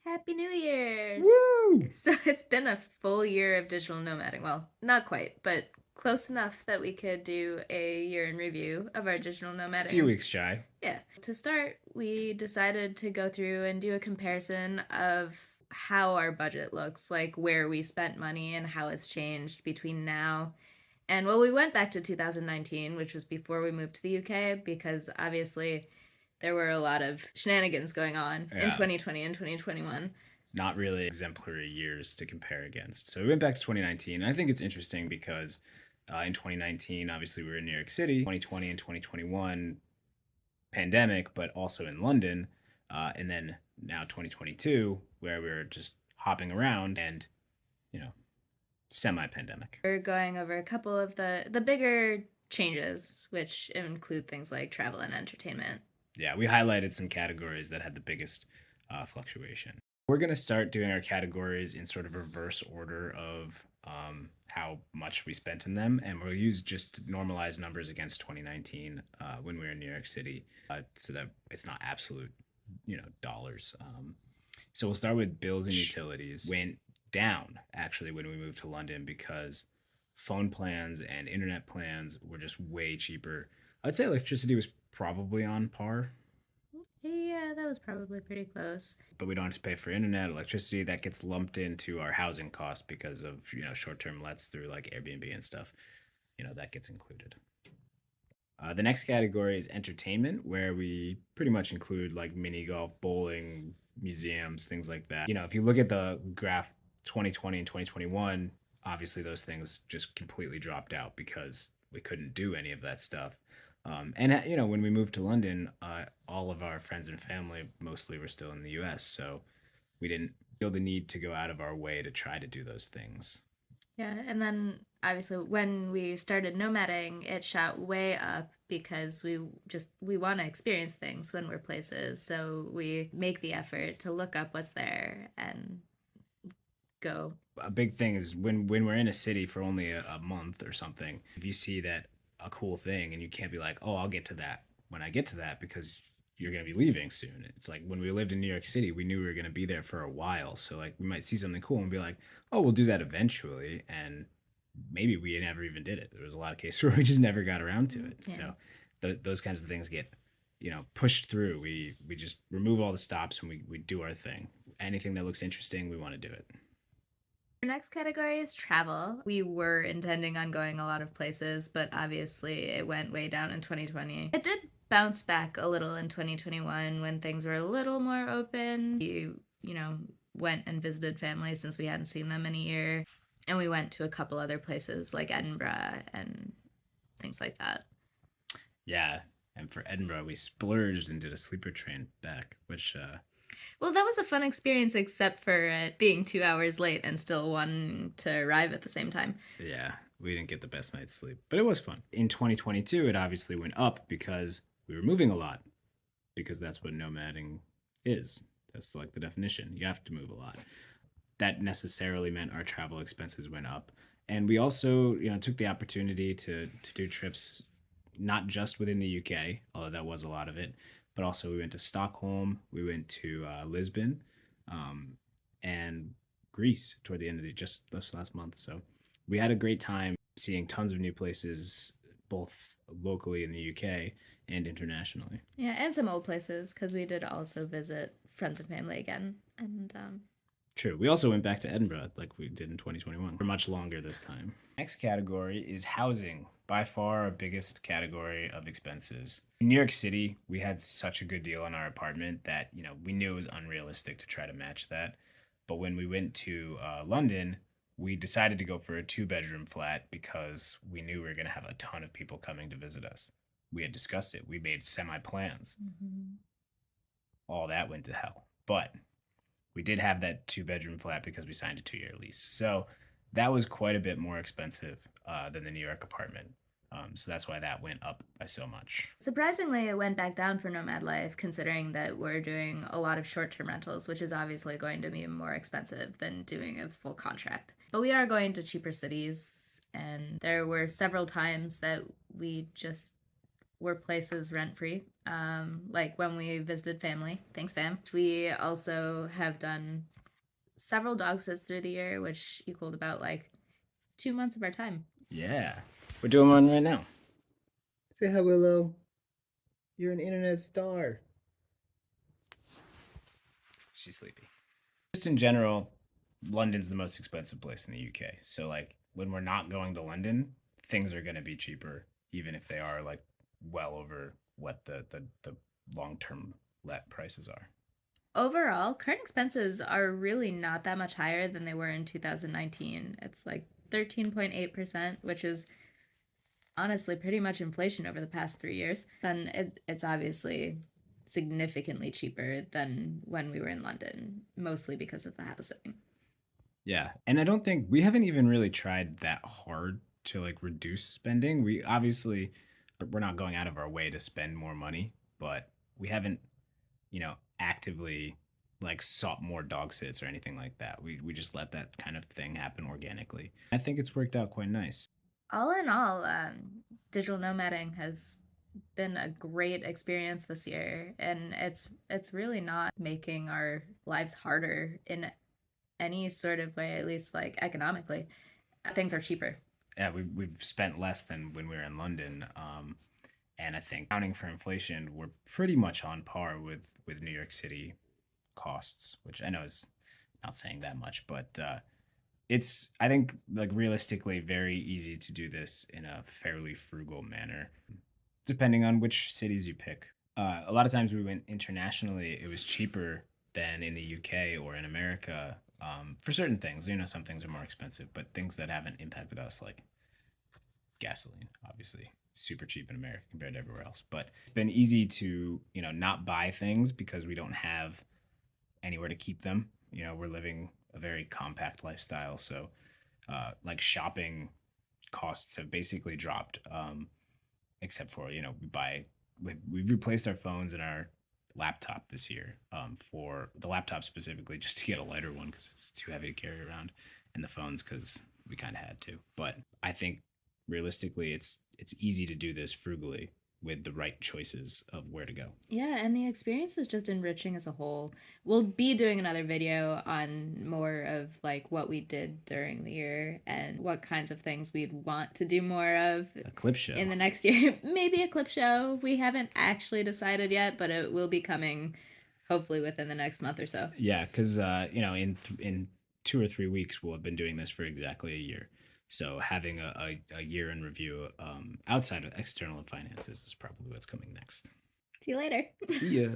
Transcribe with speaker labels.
Speaker 1: Happy New Year's!
Speaker 2: Woo!
Speaker 1: So it's been a full year of digital nomading. Well, not quite, but close enough that we could do a year in review of our digital
Speaker 2: Few
Speaker 1: nomading.
Speaker 2: weeks shy.
Speaker 1: Yeah. To start, we decided to go through and do a comparison of how our budget looks, like where we spent money and how it's changed between now. And well, we went back to 2019, which was before we moved to the UK, because obviously there were a lot of shenanigans going on in
Speaker 2: Yeah,
Speaker 1: 2020 and 2021.
Speaker 2: not really exemplary years to compare against. So we went back to 2019. And I think it's interesting because in 2019, obviously we were in New York City. 2020 and 2021, pandemic, but also in London. And then now 2022, where we are just hopping around and, you know, semi-pandemic.
Speaker 1: We're going over a couple of the bigger changes, which include things like travel and entertainment.
Speaker 2: Yeah, we highlighted some categories that had the biggest fluctuation. We're going to start doing our categories in sort of reverse order of how much we spent in them. And we'll use just normalized numbers against 2019 when we were in New York City so that it's not absolute, dollars. So we'll start with bills and utilities. Went down actually when we moved to London because phone plans and internet plans were just way cheaper. I'd say electricity was probably on par,
Speaker 1: Yeah, that was probably pretty close.
Speaker 2: but we don't have to pay for internet, electricity. That gets lumped into our housing cost because of short-term lets through like Airbnb and stuff. That gets included. The next category is entertainment, where we pretty much include like mini golf, bowling, museums, things like that. If you look at the graph 2020 and 2021, obviously those things just completely dropped out because we couldn't do any of that stuff. And when we moved to London, all of our friends and family mostly were still in the US. So we didn't feel the need to go out of our way to try to do those things.
Speaker 1: Yeah, and then obviously when we started nomading, it shot way up because we want to experience things when we're places. So we make the effort to look up what's there and go.
Speaker 2: A big thing is when we're in a city for only a month or something, if you see that a cool thing and you can't be like, oh, I'll get to that when I get to that because you're going to be leaving soon. It's like when we lived in New York City, we knew we were going to be there for a while. So like we might see something cool and be like, oh, we'll do that eventually. And maybe we never even did it. There was a lot of cases where we just never got around to it.
Speaker 1: Yeah.
Speaker 2: So those kinds of things get, pushed through. We just remove all the stops and we do our thing. Anything that looks interesting, we want to do it.
Speaker 1: Our next category is travel. We were intending on going a lot of places, but obviously it went way down in 2020. It did bounce back a little in 2021 when things were a little more open. We went and visited family since we hadn't seen them in a year. And we went to a couple other places like Edinburgh and things like that.
Speaker 2: Yeah, and for Edinburgh, we splurged and did a sleeper train back, which
Speaker 1: Well, that was a fun experience, except for it being 2 hours late and still wanting to arrive at the same time.
Speaker 2: yeah, we didn't get the best night's sleep, but it was fun. In 2022, it obviously went up because we were moving a lot, because that's what nomading is. That's like the definition. You have to move a lot. That necessarily meant our travel expenses went up, and we also, took the opportunity to do trips not just within the UK, although that was a lot of it, but also we went to Stockholm, we went to Lisbon, um, and Greece toward the end of just this last month. So we had a great time seeing tons of new places, both locally in the UK and internationally.
Speaker 1: Yeah, and some old places because we did also visit friends and family again. And
Speaker 2: True. We also went back to Edinburgh like we did in 2021 for much longer this time. Next category is housing, by far our biggest category of expenses. In New York City, we had such a good deal on our apartment that, we knew it was unrealistic to try to match that. But when we went to London, we decided to go for a two-bedroom flat because we knew we were going to have a ton of people coming to visit us. We had discussed it. We made semi plans.
Speaker 1: mhm.
Speaker 2: All that went to hell. But we did have that two-bedroom flat because we signed a 2-year lease. So that was quite a bit more expensive than the New York apartment. So that's why that went up by so much.
Speaker 1: Surprisingly, it went back down for Nomad Life, considering that we're doing a lot of short term rentals, which is obviously going to be more expensive than doing a full contract. But we are going to cheaper cities, and there were several times that we just were places rent free. Like when we visited family. Thanks, fam. We also have done several dog sits through the year, which equaled about like 2 months of our time.
Speaker 2: Yeah. We're doing one right now. Say hi, Willow. You're an internet star. She's sleepy. Just in general, London's the most expensive place in the UK. So like when we're not going to London, things are going to be cheaper, even if they are like well over what the long term let prices are.
Speaker 1: Overall, current expenses are really not that much higher than they were in 2019. It's like 13.8%, which is honestly pretty much inflation over the past 3 years. Then it's obviously significantly cheaper than when we were in London, mostly because of the housing.
Speaker 2: Yeah, and I don't think we haven't even really tried that hard to like reduce spending. We obviously we're not going out of our way to spend more money, but we haven't, actively like sought more dog sits or anything like that. We just let that kind of thing happen organically. I think it's worked out quite nice.
Speaker 1: All in all, digital nomading has been a great experience this year, and it's really not making our lives harder in any sort of way, at least like economically. Things are cheaper.
Speaker 2: Yeah, we've spent less than when we were in London. And I think accounting for inflation, we're pretty much on par with New York City costs, which I know is not saying that much, but it's I think like realistically very easy to do this in a fairly frugal manner, depending on which cities you pick. A lot of times we went internationally, it was cheaper than in the UK or in America for certain things. Some things are more expensive, but things that haven't impacted us, like gasoline, obviously super cheap in America compared to everywhere else. But it's been easy to, not buy things because we don't have anywhere to keep them. We're living a very compact lifestyle. So, like shopping costs have basically dropped, except for, we've replaced our phones and our laptop this year, for the laptop specifically just to get a lighter one because it's too heavy to carry around, and the phones because we kind of had to. But I think realistically, it's easy to do this frugally with the right choices of where to go.
Speaker 1: Yeah, and the experience is just enriching as a whole. We'll be doing another video on more of like what we did during the year and what kinds of things we'd want to do more of
Speaker 2: A clip show.
Speaker 1: in the next year. Maybe a clip show. We haven't actually decided yet, but it will be coming hopefully within the next month or so.
Speaker 2: Yeah, because in 2 or 3 weeks we'll have been doing this for exactly a year. So having a year in review, outside of external finances, is probably what's coming next.
Speaker 1: See you later.
Speaker 2: See ya.